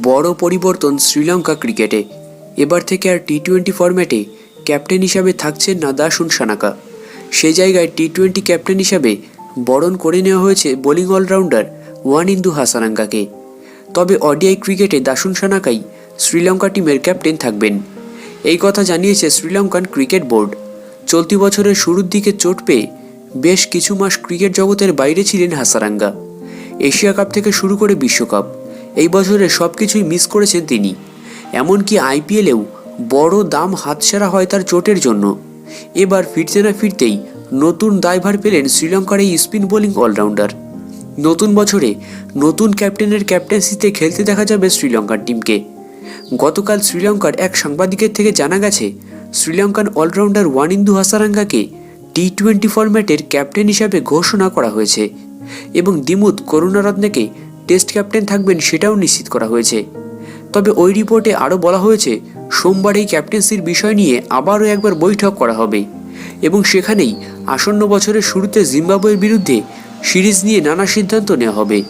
বড় পরিবর্তন শ্রীলঙ্কা ক্রিকেটে। এবার থেকে আর টি-20 ফরম্যাটে ক্যাপ্টেন হিসাবে থাকছেন না দাসুন সানাকা। সে জায়গায় টি-20 ক্যাপ্টেন হিসাবে বরণ করে নেওয়া হয়েছে বোলিং অলরাউন্ডার ওয়ানিন্দু হাসানাঙ্গাকে। তবে ওডিআই ক্রিকেটে দাসুন সানাকাই শ্রীলঙ্কা টিমের ক্যাপ্টেন থাকবেন, এই কথা জানিয়েছে শ্রীলঙ্কান ক্রিকেট বোর্ড। চলতি বছরের শুরুর দিকে চোট পেয়ে বেশ কিছু মাস ক্রিকেট জগতের বাইরে ছিলেন হাসানাঙ্গা। এশিয়া কাপ থেকে শুরু করে বিশ্বকাপ, এই বছরে সব কিছুই মিস করেছেন তিনি। এমনকি আইপিএলেও বড় দাম হাতছাড়া হয় তার চোটের জন্য। এবার ফিরতে না ফিরতেই নতুন দায়ভার পেলেন শ্রীলঙ্কার এই স্পিন বোলিং অলরাউন্ডার। নতুন বছরে নতুন ক্যাপ্টেনের ক্যাপ্টেন্সিতে খেলতে দেখা যাবে শ্রীলঙ্কার টিমকে। গতকাল শ্রীলঙ্কার এক সাংবাদিকের থেকে জানা গেছে, শ্রীলঙ্কান অলরাউন্ডার ওয়ানিন্দু হাসানাঙ্গাকে টি-20 ফরম্যাটের ক্যাপ্টেন হিসাবে ঘোষণা করা হয়েছে এবং দিমুথ করুণারত্নেকে টেস্ট ক্যাপ্টেন থাকবেন সেটাও নিশ্চিত করা হয়েছে। তবে ওই রিপোর্টে আরও বলা হয়েছে, সোমবার এই ক্যাপ্টেন্সির বিষয় নিয়ে আবারও একবার বৈঠক করা হবে এবং সেখানেই আসন্ন বছরের শুরুতে জিম্বাবুয়ের বিরুদ্ধে সিরিজ নিয়ে নানা সিদ্ধান্ত নেওয়া হবে।